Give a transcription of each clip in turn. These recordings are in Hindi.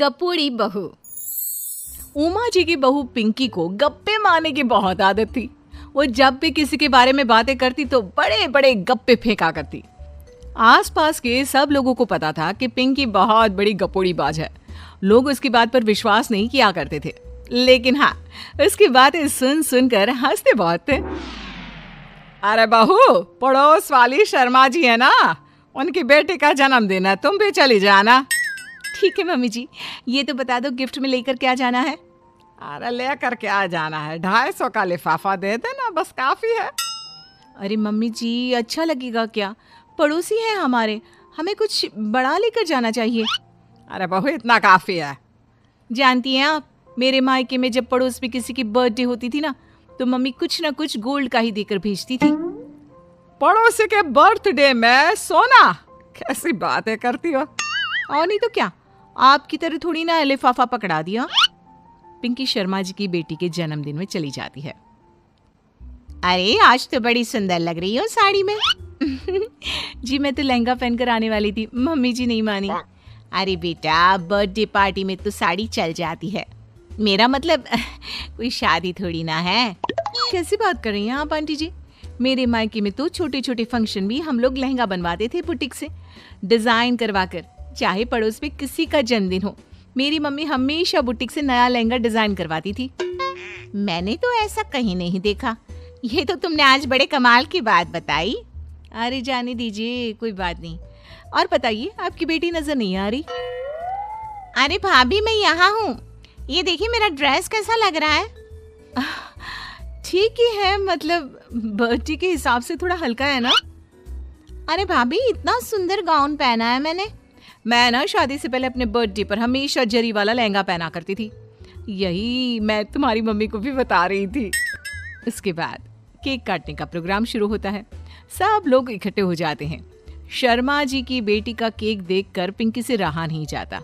गपोड़ी बहू। उमा जी की बहू पिंकी को गप्पे मारने की बहुत आदत थी। वो जब भी किसी के बारे में बातें करती तो बड़े बड़े गप्पे फेंका करती। आसपास के सब लोगों को पता था कि पिंकी बहुत बड़ी गपोड़ी बाज है। लोग उसकी बात पर विश्वास नहीं किया करते थे, लेकिन हाँ, उसकी बातें सुन सुनकर हंसते बहुत थे। अरे बहू, पड़ोस वाली शर्मा जी है ना, उनकी बेटी का जन्मदिन है, तुम भी चली जाना। ठीक है मम्मी जी, ये तो बता दो गिफ्ट में लेकर क्या जाना है? अरे लेकर क्या जाना है, 250 का लिफाफा दे देना, बस काफी है। अरे मम्मी जी, अच्छा लगेगा क्या? पड़ोसी हैं हमारे, हमें कुछ बड़ा लेकर जाना चाहिए। अरे बहू, इतना काफी है। जानती हैं आप, मेरे मायके में जब पड़ोस में किसी की बर्थडे होती थी ना, तो मम्मी कुछ ना कुछ गोल्ड का ही देकर भेजती थी। पड़ोसी के बर्थडे में सोना? कैसी बातें करती हो। और नहीं तो क्या, आपकी तरह थोड़ी ना लिफाफा पकड़ा दिया। पिंकी शर्मा जी की बेटी के जन्मदिन में चली जाती है। अरे आज तो बड़ी सुंदर लग रही हो साड़ी में। जी मैं तो लहंगा पहनकर आने वाली थी, मम्मी जी नहीं मानी। अरे बेटा, बर्थडे पार्टी में तो साड़ी चल जाती है, मेरा मतलब कोई शादी थोड़ी ना है। कैसी बात कर रही हैं आप आंटी जी? मेरे मायके में तो छोटे छोटे फंक्शन भी हम लोग लहंगा बनवाते थे बुटीक से, डिजाइन करवा कर। चाहे पड़ोस में किसी का जन्मदिन हो, मेरी मम्मी हमेशा बुटीक से नया लहंगा डिजाइन करवाती थी। मैंने तो ऐसा कहीं नहीं देखा, ये तो तुमने आज बड़े कमाल की बात बताई। अरे जाने दीजिए, कोई बात नहीं। और बताइए, आपकी बेटी नजर नहीं आ रही? अरे भाभी, मैं यहाँ हूँ, ये देखिए मेरा ड्रेस कैसा लग रहा है? ठीक ही है, मतलब बर्थडे के हिसाब से थोड़ा हल्का है ना। अरे भाभी, इतना सुंदर गाउन पहना है मैंने। मैं ना शादी से पहले अपने बर्थडे पर हमेशा जरी वाला लहंगा पहना करती थी, यही मैं तुम्हारी मम्मी को भी बता रही थी। इसके बाद केक काटने का प्रोग्राम शुरू होता है। सब लोग इकट्ठे हो जाते हैं। शर्मा जी की बेटी का केक देखकर पिंकी से रहा नहीं जाता।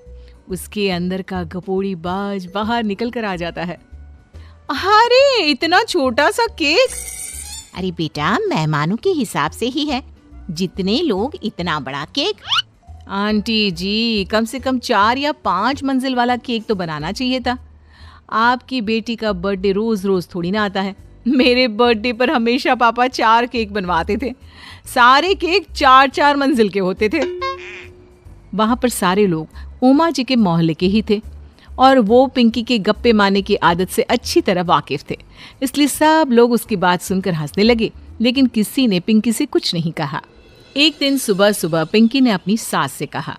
उसके अंदर का गपोड़ी बाज बाहर निकल कर आ जाता है। अरे इतना छोटा सा केक! अरे बेटा, मेहमानों के हिसाब से ही है, जितने लोग इतना बड़ा केक। आंटी जी, कम से कम 4 या 5 मंजिल वाला केक तो बनाना चाहिए था। आपकी बेटी का बर्थडे रोज रोज थोड़ी ना आता है। मेरे बर्थडे पर हमेशा पापा 4 केक बनवाते थे, सारे केक 4-4 मंजिल के होते थे। वहां पर सारे लोग उमा जी के मोहल्ले के ही थे और वो पिंकी के गप्पे मारने की आदत से अच्छी तरह वाकिफ थे, इसलिए सब लोग उसकी बात सुनकर हंसने लगे, लेकिन किसी ने पिंकी से कुछ नहीं कहा। एक दिन सुबह सुबह पिंकी ने अपनी सास से कहा,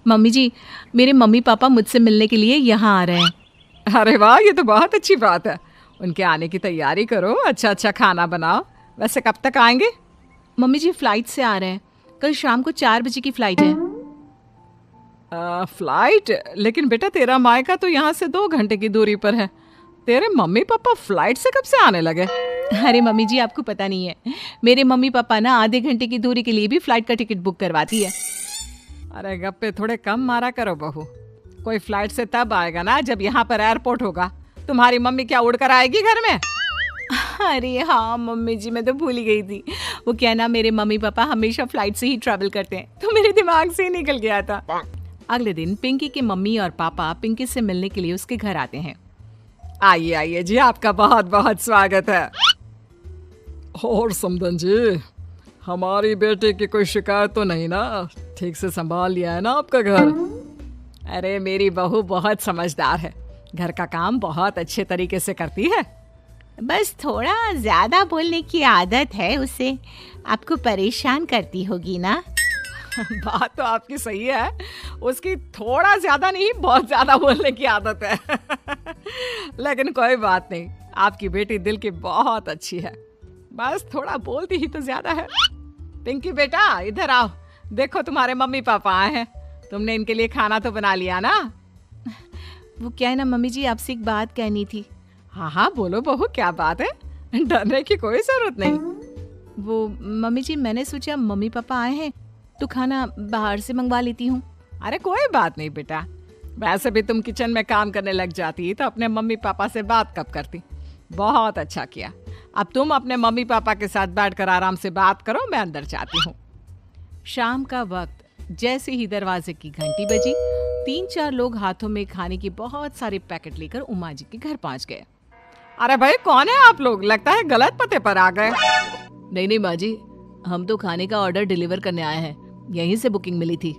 मम्मी जी, मेरे मम्मी पापा मुझसे मिलने के लिए यहाँ आ रहे हैं। अरे वाह, ये तो बहुत अच्छी बात है, उनके आने की तैयारी करो, अच्छा अच्छा खाना बनाओ। वैसे कब तक आएंगे? मम्मी जी फ्लाइट से आ रहे हैं, कल शाम को 4 बजे की फ्लाइट है। फ्लाइट? लेकिन बेटा, तेरा मायका तो यहाँ से 2 घंटे की दूरी पर है, तेरे मम्मी पापा फ्लाइट से कब से आने लगे? अरे मम्मी जी, आपको पता नहीं है, मेरे मम्मी पापा ना आधे घंटे की दूरी के लिए भी फ्लाइट का टिकट बुक करवाती है। अरे गप्पे थोड़े कम मारा करो बहू, कोई फ्लाइट से तब आएगा ना जब यहाँ पर एयरपोर्ट होगा। तुम्हारी मम्मी क्या उड़कर आएगी घर में? अरे हाँ मम्मी जी, मैं तो भूल ही गई थी। वो क्या ना, मेरे मम्मी पापा हमेशा फ्लाइट से ही ट्रैवल करते हैं, तो मेरे दिमाग से ही निकल गया था। अगले दिन पिंकी के मम्मी और पापा पिंकी से मिलने के लिए उसके घर आते हैं। आइए आइए जी, आपका बहुत बहुत स्वागत है। और समदन जी, हमारी बेटे की कोई शिकायत तो नहीं ना? ठीक से संभाल लिया है ना आपका घर? अरे मेरी बहू बहुत समझदार है, घर का काम बहुत अच्छे तरीके से करती है, बस थोड़ा ज्यादा बोलने की आदत है उसे, आपको परेशान करती होगी ना। बात तो आपकी सही है, उसकी थोड़ा ज्यादा नहीं बहुत ज्यादा बोलने की आदत है। लेकिन कोई बात नहीं, आपकी बेटी दिल की बहुत अच्छी है, बस थोड़ा बोलती ही तो ज्यादा है। पिंकी बेटा, इधर आओ, देखो तुम्हारे मम्मी पापा आए हैं, तुमने इनके लिए खाना तो बना लिया ना? वो क्या है ना मम्मी जी, आपसे एक बात कहनी थी। हाँ हाँ बोलो बहू, क्या बात है, डरने की कोई जरूरत नहीं। वो मम्मी जी, मैंने सोचा मम्मी पापा आए हैं तो खाना बाहर से मंगवा लेती हूँ। अरे कोई बात नहीं बेटा, वैसे भी तुम किचन में काम करने लग जाती तो अपने मम्मी पापा से बात कब करती। बहुत अच्छा किया, अब तुम अपने मम्मी पापा के साथ बैठकर आराम से बात करो, मैं अंदर जाती हूँ। शाम का वक्त जैसे ही दरवाजे की घंटी बजी 3-4 लोग हाथों में खाने के बहुत सारे पैकेट लेकर उमा जी के घर पहुंच गए। अरे भाई कौन है आप लोग? लगता है गलत पते पर आ गए। नहीं माँ जी, हम तो खाने का ऑर्डर डिलीवर करने आए हैं, यहीं से बुकिंग मिली थी।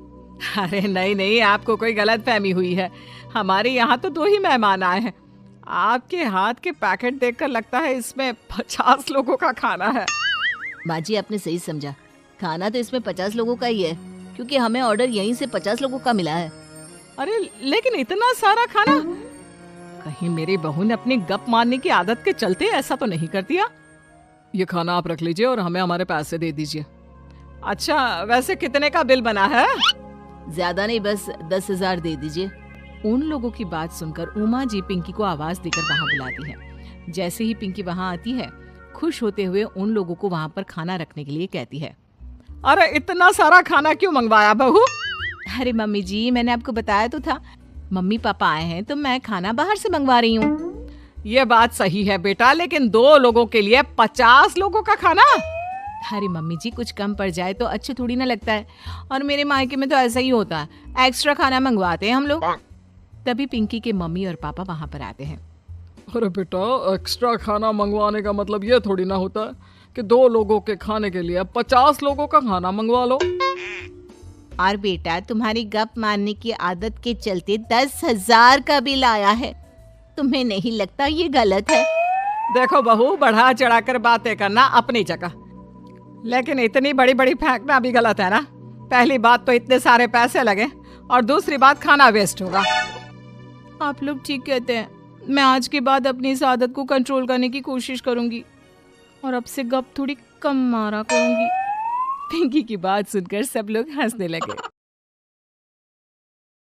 अरे नहीं, आपको कोई गलत फहमी हुई है। हमारे यहाँ तो 2 ही मेहमान आए हैं। आपके हाथ के पैकेट देखकर लगता है इसमें 50 लोगों का खाना है। माँ जी आपने सही समझा, खाना तो इसमें 50 लोगों का ही है, क्योंकि हमें ऑर्डर यहीं से 50 लोगों का मिला है। अरे लेकिन इतना सारा खाना, कहीं मेरी बहू ने अपनी गप मारने की आदत के चलते ऐसा तो नहीं कर दिया? ये खाना आप रख लीजिए और हमें हमारे पैसे दे दीजिए। अच्छा, वैसे कितने का बिल बना है? ज्यादा नहीं, बस 10,000 दे दीजिए। उन लोगों की बात सुनकर उमा जी पिंकी को आवाज देकर वहाँ बुलाती है। जैसे ही पिंकी वहाँ आती है, खुश होते हुए उन लोगों को वहाँ पर खाना रखने के लिए कहती है। अरे इतना सारा खाना क्यों मंगवाया बहू? अरे मम्मी जी, मैंने आपको बताया तो था, मम्मी पापा आए हैं तो मैं खाना बाहर से मंगवा रही हूँ। ये बात सही है बेटा, लेकिन 2 लोगों के लिए 50 लोगों का खाना? अरे मम्मी जी, कुछ कम पड़ जाए तो अच्छे थोड़ी ना लगता है, और मेरे मायके में तो ऐसा ही होता है, एक्स्ट्रा खाना मंगवाते हैं हम लोग। तभी पिंकी के मम्मी और पापा वहाँ पर आते हैं। अरे बेटा, एक्स्ट्रा खाना मंगवाने का मतलब ये थोड़ी ना होता है कि 2 लोगों के खाने के लिए 50 लोगों का खाना मंगवा लो। और बेटा, तुम्हारी गप मारने की आदत के चलते 10,000 का बिल आया है। तुम्हें नहीं लगता ये गलत है? देखो बहू, बढ़ा चढ़ाकर बातें करना अपनी जगह, लेकिन इतनी बड़ी बड़ी फेंकना भी गलत है ना। पहली बात तो इतने सारे पैसे लगे, और दूसरी बात खाना वेस्ट होगा। आप लोग ठीक कहते हैं, मैं आज के बाद अपनी इस आदत को कंट्रोल करने की कोशिश करूंगी और अब से गप थोड़ी कम मारा करूंगी। पिंकी की बात सुनकर सब लोग हंसने लगे।